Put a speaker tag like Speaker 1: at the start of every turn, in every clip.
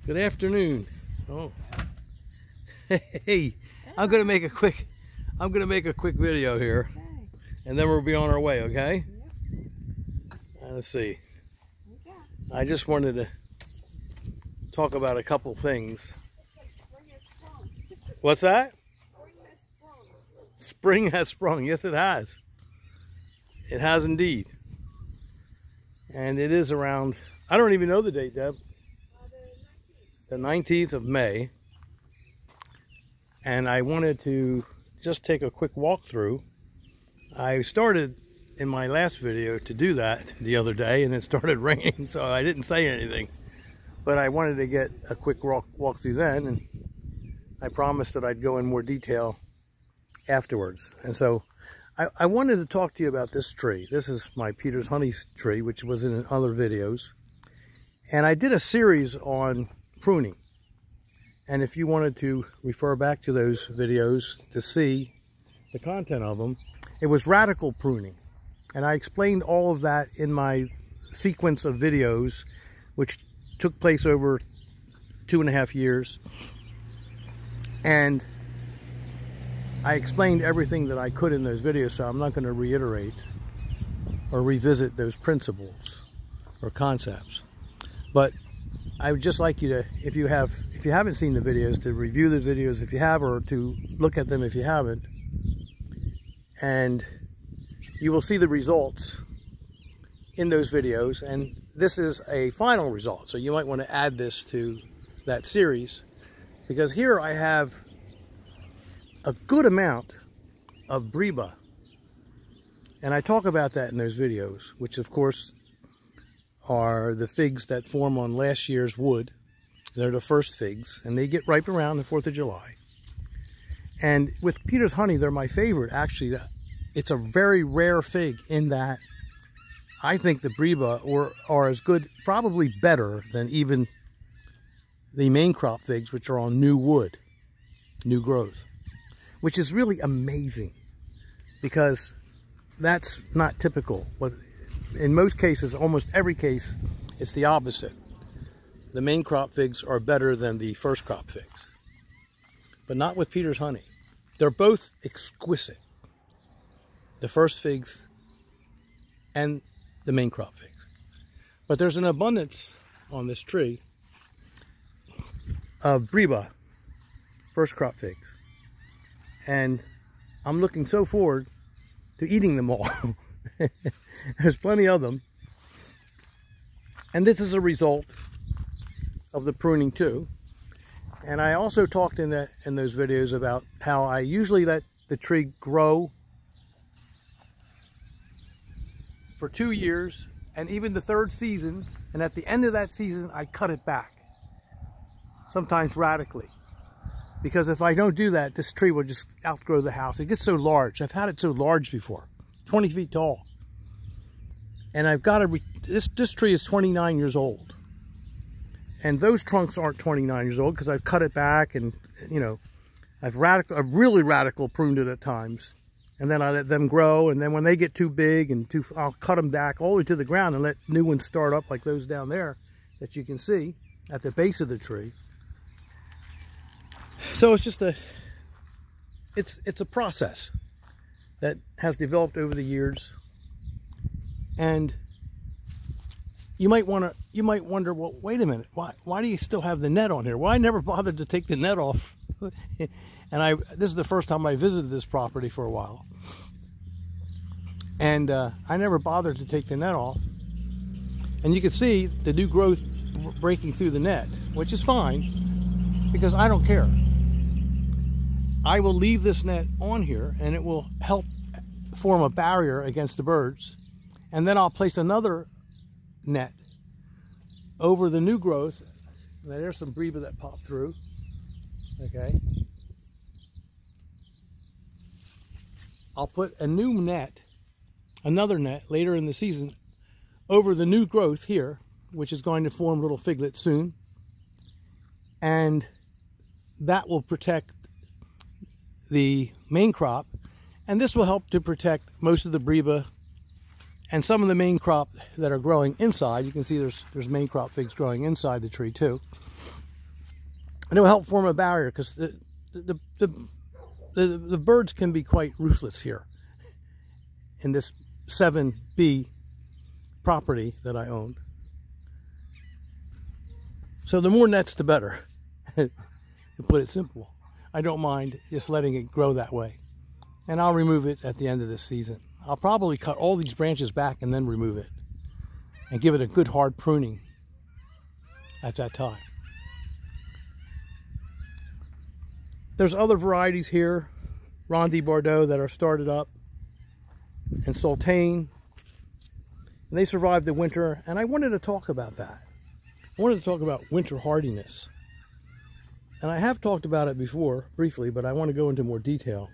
Speaker 1: Good afternoon. Oh, hey, I'm gonna make a quick video here, and then we'll be on our way. Okay? Let's see. I just wanted to talk about a couple things. What's that? Spring has sprung. Yes, it has. It has indeed. And it is around, I don't even know the date, Deb. The 19th of May. And I wanted to just take a quick walk through. I started in my last video to do that the other day, and it started raining, so I didn't say anything. But I wanted to get a quick walk through then, and I promised that I'd go in more detail afterwards. And so I wanted to talk to you about this tree. This is my Peter's honey tree, which was in other videos. And I did a series on pruning. And if you wanted to refer back to those videos to see the content of them, it was radical pruning. And I explained all of that in my sequence of videos, which took place over 2.5 years. And I explained everything that I could in those videos, so I'm not going to reiterate or revisit those principles or concepts. But I would just like you to, if you haven't seen the videos, to review the videos if you have, or to look at them if you haven't. And you will see the results in those videos. And this is a final result, so you might want to add this to that series, because here I have a good amount of Breba. And I talk about that in those videos, which of course are the figs that form on last year's wood. They're the first figs, and they get ripe around the 4th of July. And with Peter's honey, they're my favorite. Actually, it's a very rare fig in that I think the Breba are as good, probably better than even the main crop figs, which are on new wood, new growth, which is really amazing, because that's not typical. In most cases, almost every case, it's the opposite. The main crop figs are better than the first crop figs, but not with Peter's honey. They're both exquisite, the first figs and the main crop figs. But there's an abundance on this tree of Breba, first crop figs. And I'm looking so forward to eating them all. There's plenty of them. And this is a result of the pruning too. And I also talked in those videos about how I usually let the tree grow for 2 years, and even the 3rd season, and at the end of that season I cut it back, sometimes radically. Because if I don't do that, this tree will just outgrow the house. It gets so large. I've had it so large before, 20 feet tall. And I've got to, this tree is 29 years old. And those trunks aren't 29 years old because I've cut it back, and, you know, I've really radical pruned it at times. And then I let them grow, and then when they get too big and I'll cut them back all the way to the ground and let new ones start up, like those down there that you can see at the base of the tree. So it's just it's a process that has developed over the years. And you might wonder, well, wait a minute, why do you still have the net on here? Well, I never bothered to take the net off. And this is the first time I visited this property for a while. And I never bothered to take the net off. And you can see the new growth breaking through the net, which is fine, because I don't care. I will leave this net on here, and it will help form a barrier against the birds. And then I'll place another net over the new growth. Now, there's some Breba that popped through. Okay. I'll put a new net, another net later in the season, over the new growth here, which is going to form little figlets soon. And that will protect the main crop, and this will help to protect most of the Breba and some of the main crop that are growing inside. You can see there's main crop figs growing inside the tree too. And it will help form a barrier, because the birds can be quite ruthless here in this 7B property that I own. So the more nets, the better, to put it simple. I don't mind just letting it grow that way. And I'll remove it at the end of this season. I'll probably cut all these branches back and then remove it, and give it a good hard pruning at that time. There's other varieties here, Ronde Bordeaux, that are started up, and Sultane, and they survived the winter, and I wanted to talk about that. I wanted to talk about winter hardiness. And I have talked about it before, briefly, but I want to go into more detail.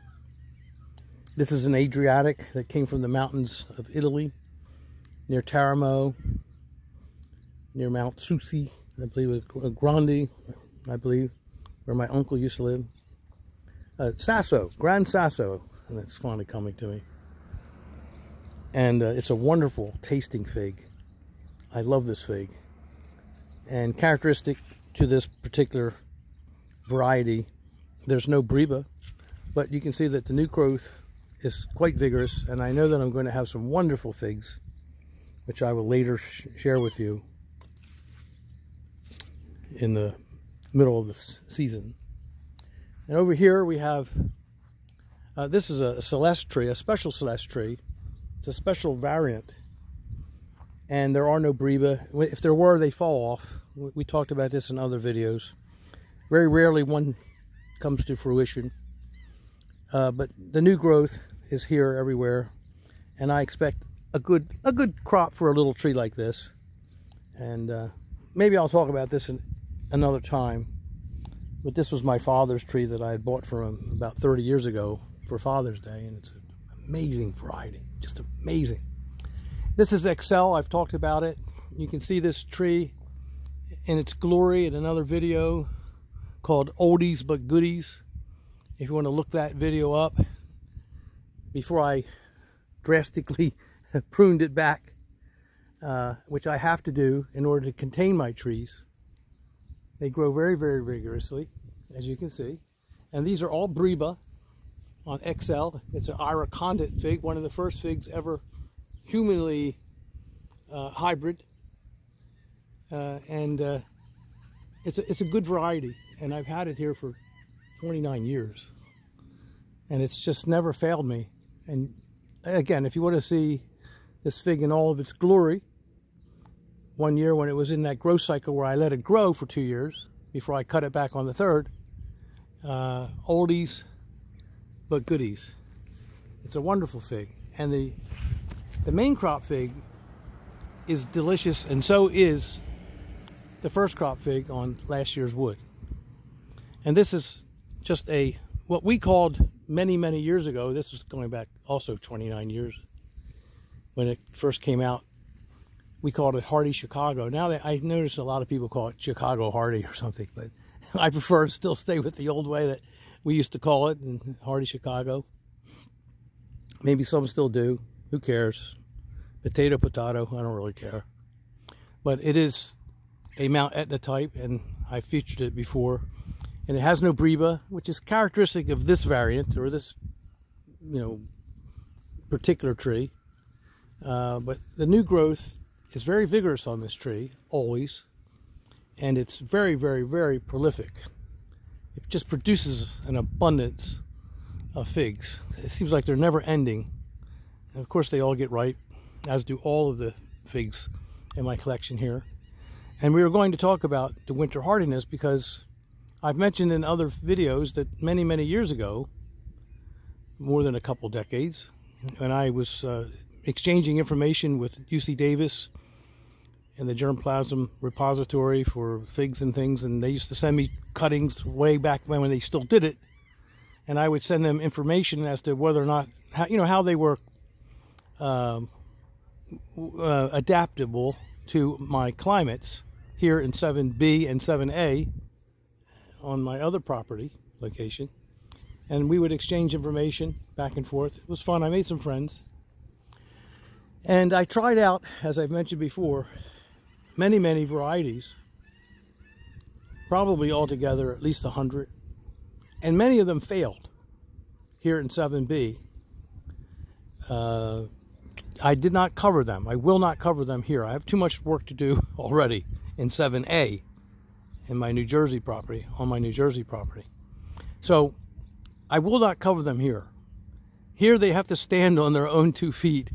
Speaker 1: This is an Adriatic that came from the mountains of Italy, near Teramo, near Mount Susi, I believe it was Grandi, I believe, where my uncle used to live. Sasso, Gran Sasso, and it's finally coming to me. And it's a wonderful tasting fig. I love this fig. And characteristic to this particular variety, there's no breba, but you can see that the new growth is quite vigorous, and I know that I'm going to have some wonderful figs, which I will later share with you in the middle of this season. And over here we have, this is a Celeste tree, a special Celeste tree. It's a special variant, and there are no breba. If there were, they fall off. We talked about this in other videos. Very rarely one comes to fruition, but the new growth is here everywhere, and I expect a good crop for a little tree like this. And maybe I'll talk about this in another time. But this was my father's tree that I had bought from him about 30 years ago for Father's Day, and it's an amazing variety, just amazing. This is Excel. I've talked about it. You can see this tree in its glory in another video called Oldies But Goodies. If you want to look that video up, before I drastically pruned it back, which I have to do in order to contain my trees. They grow very, very vigorously, as you can see. And these are all breba on XL. It's an Iracondite fig, one of the first figs ever humanly hybrid. It's a good variety, and I've had it here for 29 years. And it's just never failed me. And again, if you want to see this fig in all of its glory, one year when it was in that growth cycle where I let it grow for 2 years before I cut it back on the third, Oldies But Goodies. It's a wonderful fig. And the main crop fig is delicious, and so is the first crop fig on last year's wood. And this is just what we called many, many years ago, this was going back also 29 years, when it first came out, we called it Hardy Chicago. Now I notice a lot of people call it Chicago Hardy or something, but I prefer to still stay with the old way that we used to call it, Hardy Chicago. Maybe some still do. Who cares? Potato, potato, I don't really care. But it is a Mount Etna type, and I featured it before. And it has no breba, which is characteristic of this variant, or this, particular tree. But the new growth is very vigorous on this tree, always. And it's very, very, very prolific. It just produces an abundance of figs. It seems like they're never ending. And of course they all get ripe, as do all of the figs in my collection here. And we were going to talk about the winter hardiness because I've mentioned in other videos that many, many years ago, more than a couple decades, when I was exchanging information with UC Davis and the germplasm repository for figs and things, and they used to send me cuttings way back when they still did it, and I would send them information as to whether or not, how they were adaptable to my climates here in 7B and 7A on my other property location. And we would exchange information back and forth. It was fun. I made some friends. And I tried out, as I've mentioned before, many, many varieties probably altogether at least 100, and many of them failed here in 7B. I did not cover them. I will not cover them here. I have too much work to do already in 7A in my New Jersey property, on my New Jersey property. So I will not cover them here. Here they have to stand on their own 2 feet,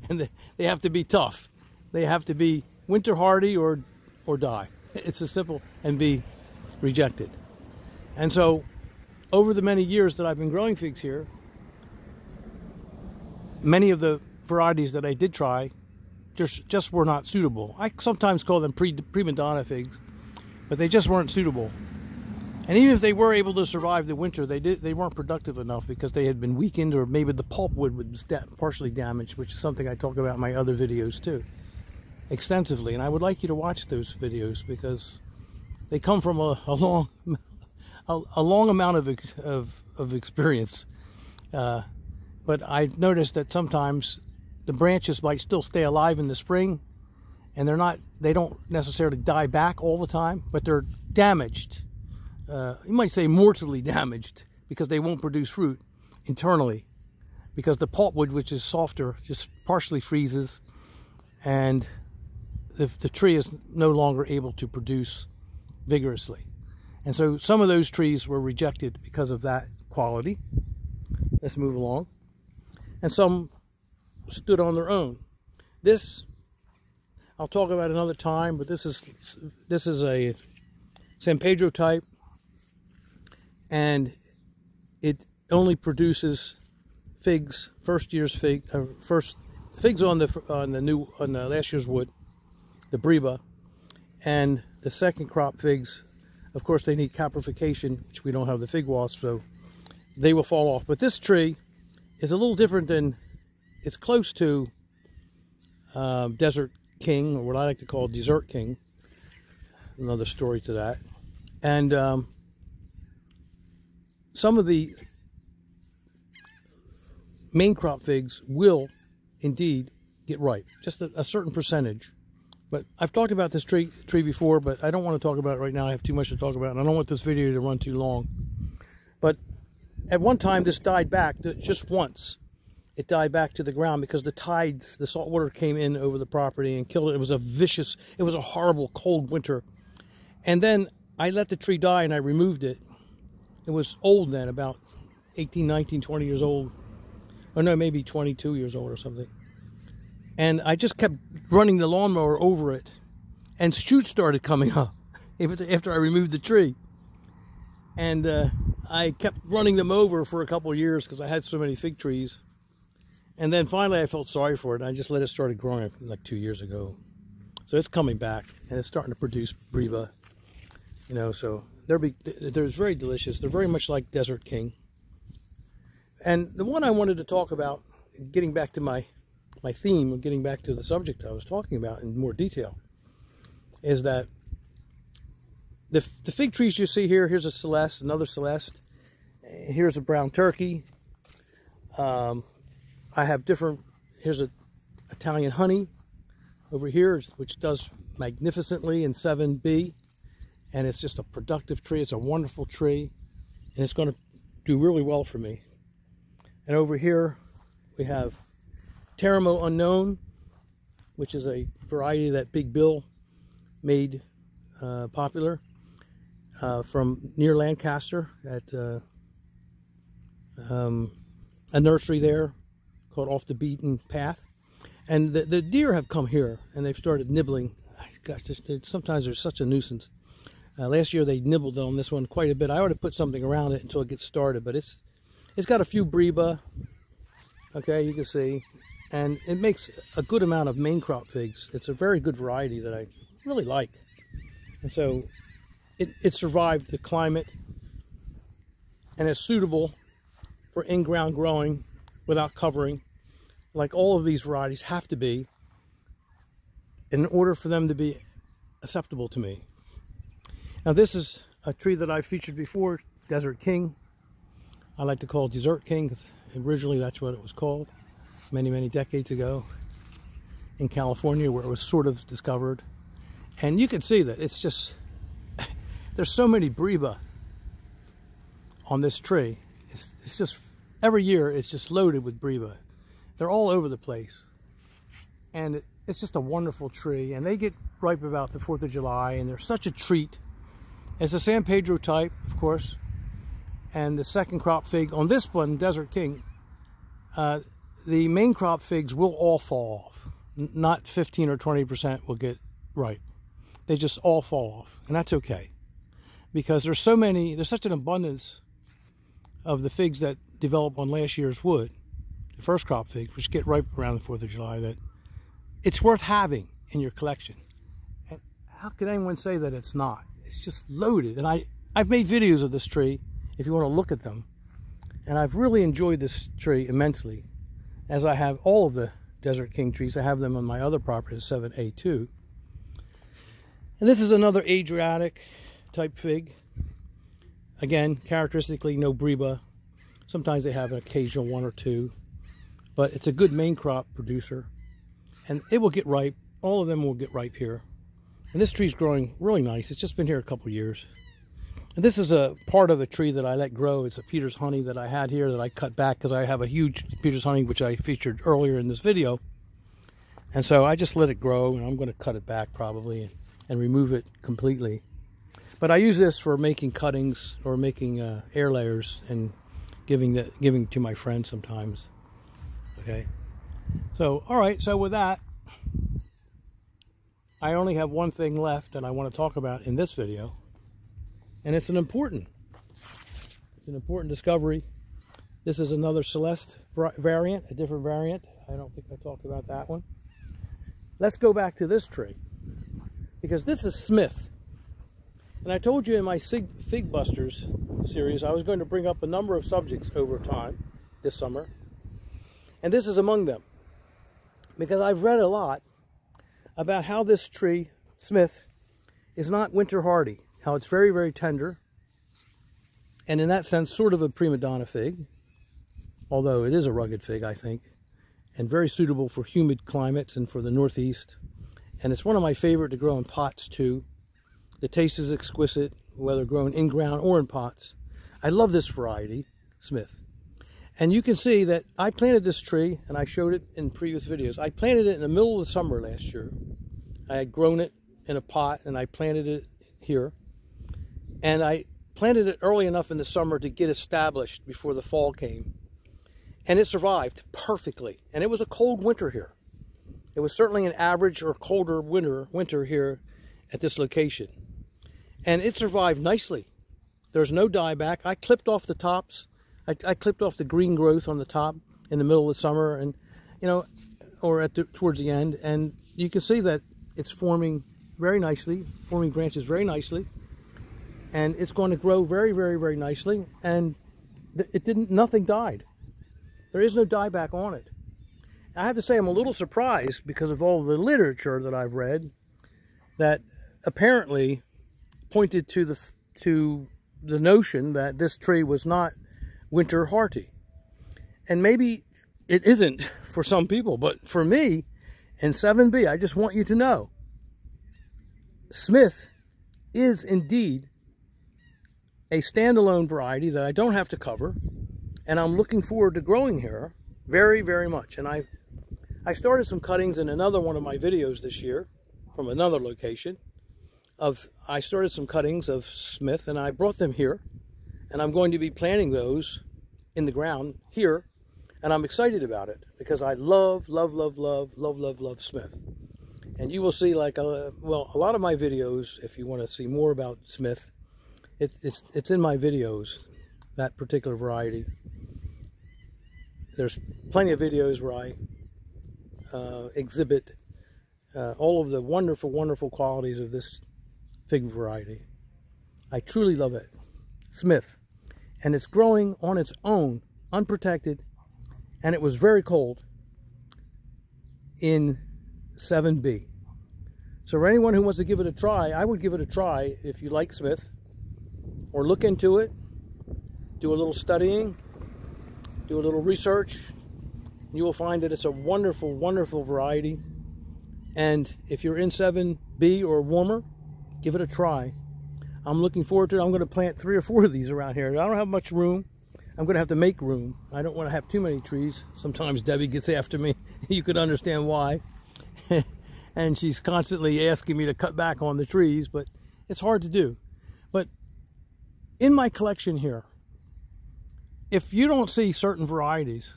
Speaker 1: and they have to be tough. They have to be winter hardy or die. It's as simple, and be rejected. And so over the many years that I've been growing figs here, many of the varieties that I did try just were not suitable. I sometimes call them prima donna figs, but they just weren't suitable. And even if they were able to survive the winter, they weren't productive enough because they had been weakened, or maybe the pulpwood was partially damaged, which is something I talk about in my other videos too, extensively. And I would like you to watch those videos because they come from a long amount of experience. But I've noticed that sometimes the branches might still stay alive in the spring, and they don't necessarily die back all the time, but they're damaged. You might say mortally damaged, because they won't produce fruit internally, because the pulpwood, which is softer, just partially freezes, and the tree is no longer able to produce vigorously. And so some of those trees were rejected because of that quality. Let's move along. And some stood on their own. This I'll talk about another time, but this is a San Pedro type, and it only produces figs, first figs on the last year's wood, the Breba, and the second crop figs. Of course, they need caprification, which we don't have the fig wasp, so they will fall off. But this tree is a little different than, it's close to Desert King, or what I like to call Dessert King. Another story to that. And some of the main crop figs will indeed get ripe, just a certain percentage. But I've talked about this tree before, but I don't want to talk about it right now. I have too much to talk about, and I don't want this video to run too long. But at one time, this died back, just once. It died back to the ground because the tides, the salt water came in over the property and killed it. It was a horrible cold winter. And then I let the tree die and I removed it. It was old then, about 18, 19, 20 years old. Or no, maybe 22 years old or something. And I just kept running the lawnmower over it, and shoots started coming up after I removed the tree. And I kept running them over for a couple of years because I had so many fig trees. And then finally I felt sorry for it, and I just let it start growing like 2 years ago. So it's coming back, and it's starting to produce Breva. You know, so they're very delicious. They're very much like Desert King. And the one I wanted to talk about, getting back to my theme, of getting back to the subject I was talking about in more detail, is that the fig trees you see here, here's a Celeste, another Celeste, here's a brown turkey. I have different, here's a Italian honey over here, which does magnificently in 7B, and it's just a productive tree. It's a wonderful tree, and it's going to do really well for me. And over here we have Teramo Unknown, which is a variety that Big Bill made popular from near Lancaster at a nursery there called Off the Beaten Path. And the deer have come here and they've started nibbling. Gosh, sometimes they're such a nuisance. Last year they nibbled on this one quite a bit. I ought to put something around it until it gets started, but it's got a few Breba, okay, you can see, and it makes a good amount of main crop figs. It's a very good variety that I really like, and so it survived the climate and is suitable for in-ground growing without covering, like all of these varieties have to be in order for them to be acceptable to me. Now this is a tree that I've featured before, Desert King. I like to call it Dessert King because originally that's what it was called many, many decades ago in California, where it was sort of discovered. And you can see that it's just, There's so many Breba on this tree. It's just, every year it's just loaded with Breba. They're all over the place. And it's just a wonderful tree. And they get ripe about the 4th of July, and they're such a treat. It's a San Pedro type, of course. And the second crop fig on this one, Desert King, the main crop figs will all fall off. Not 15 or 20% will get ripe. They just all fall off, and that's okay. Because there's such an abundance of the figs that develop on last year's wood, the first crop figs, which get ripe around the 4th of July, that it's worth having in your collection. And how can anyone say that it's not? It's just loaded. And I've made videos of this tree, if you want to look at them. And I've really enjoyed this tree immensely, as I have all of the Desert King trees. I have them on my other property, 7A2. And this is another Adriatic type fig. Again, characteristically no Breba. Sometimes they have an occasional one or two, but it's a good main crop producer, and it will get ripe. All of them will get ripe here. And this tree's growing really nice. It's just been here a couple years. And this is a part of a tree that I let grow. It's a Peter's honey that I had here that I cut back because I have a huge Peter's honey, which I featured earlier in this video. And so I just let it grow, and I'm going to cut it back probably and remove it completely. But I use this for making cuttings or making air layers and giving to my friends sometimes. Okay. So, all right. So with that, I only have one thing left that I want to talk about in this video. And it's an important discovery. This is another Celeste variant, a different variant. I don't think I talked about that one. Let's go back to this tree, because this is Smith. And I told you in my Fig Busters series, I was going to bring up a number of subjects over time this summer. And this is among them, because I've read a lot about how this tree, Smith, is not winter hardy. How it's very, very tender, and in that sense, sort of a prima donna fig, although it is a rugged fig, I think, and very suitable for humid climates and for the Northeast. And it's one of my favorite to grow in pots, too. The taste is exquisite, whether grown in ground or in pots. I love this variety, Smith. And you can see that I planted this tree, and I showed it in previous videos. I planted it in the middle of the summer last year. I had grown it in a pot, and I planted it here. And I planted it early enough in the summer to get established before the fall came. And it survived perfectly. And it was a cold winter here. It was certainly an average or colder winter here at this location. And it survived nicely. There's no dieback. I clipped off the tops. I clipped off the green growth on the top in the middle of the summer, and or towards the end. And you can see that it's forming very nicely, forming branches very nicely. And it's going to grow very, very, very nicely. And nothing died. There is no dieback on it. I have to say I'm a little surprised because of all the literature that I've read that apparently pointed to the notion that this tree was not winter hardy. And maybe it isn't for some people, but for me in 7B, I just want you to know, Smith is indeed a standalone variety that I don't have to cover, and I'm looking forward to growing here very, very much. And I started some cuttings in another one of my videos this year from another location. I started some cuttings of Smith, and I brought them here, and I'm going to be planting those in the ground here, and I'm excited about it because I love, love, love, love, love, love, love Smith. And you will see, like, a lot of my videos, if you want to see more about Smith, it's in my videos, that particular variety. There's plenty of videos where I exhibit all of the wonderful, wonderful qualities of this fig variety. I truly love it. Smith. And it's growing on its own, unprotected, and it was very cold in 7B. So for anyone who wants to give it a try, I would give it a try if you like Smith, or look into it, do a little studying, do a little research. You will find that it's a wonderful, wonderful variety. And if you're in 7B or warmer, give it a try. I'm looking forward to it. I'm going to plant 3 or 4 of these around here. I don't have much room. I'm going to have to make room. I don't want to have too many trees. Sometimes Debbie gets after me. You could understand why. And she's constantly asking me to cut back on the trees, but it's hard to do. But in my collection here, if you don't see certain varieties,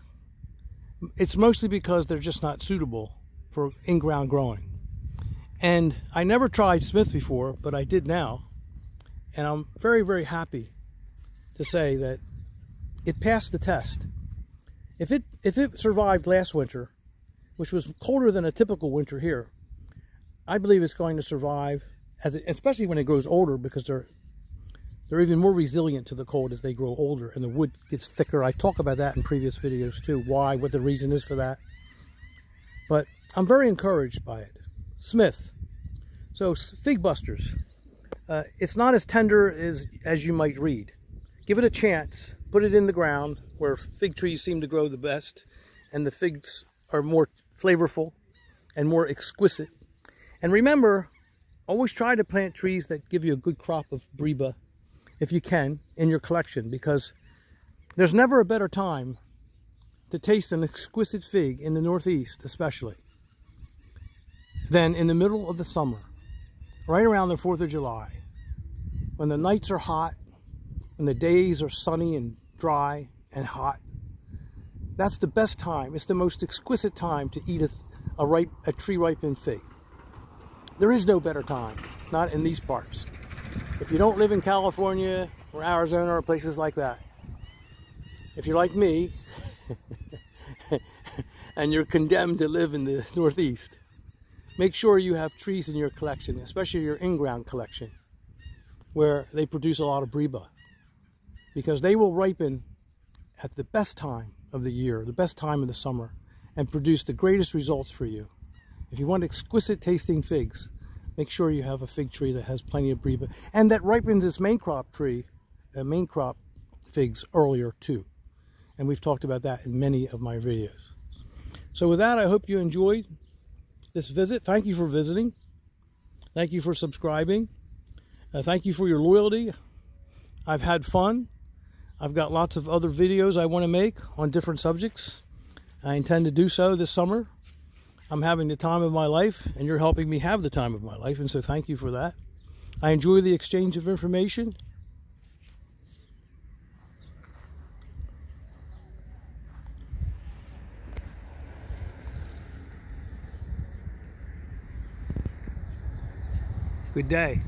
Speaker 1: it's mostly because they're just not suitable for in-ground growing. And I never tried Smith before, but I did now. And I'm very, very happy to say that it passed the test. If it survived last winter, which was colder than a typical winter here, I believe it's going to survive, especially when it grows older, because they're even more resilient to the cold as they grow older and the wood gets thicker. I talk about that in previous videos too, what the reason is for that. But I'm very encouraged by it. Smith. So Fig Busters. It's not as tender as you might read. Give it a chance. Put it in the ground where fig trees seem to grow the best, and the figs are more flavorful and more exquisite. And remember, always try to plant trees that give you a good crop of Breba, if you can, in your collection, because there's never a better time to taste an exquisite fig in the Northeast, especially, than in the middle of the summer, right around the 4th of July, when the nights are hot, when the days are sunny and dry and hot. That's the best time. It's the most exquisite time to eat a tree-ripened fig. There is no better time, not in these parts. If you don't live in California or Arizona or places like that, if you're like me, and you're condemned to live in the Northeast, make sure you have trees in your collection, especially your in-ground collection, where they produce a lot of Breba, because they will ripen at the best time of the year, the best time of the summer, and produce the greatest results for you. If you want exquisite tasting figs, make sure you have a fig tree that has plenty of Breba and that ripens its main crop figs earlier too. And we've talked about that in many of my videos. So with that, I hope you enjoyed this visit. Thank you for visiting. Thank you for subscribing. Thank you for your loyalty. I've had fun. I've got lots of other videos I want to make on different subjects. I intend to do so this summer. I'm having the time of my life, and you're helping me have the time of my life, and so thank you for that. I enjoy the exchange of information. Good day.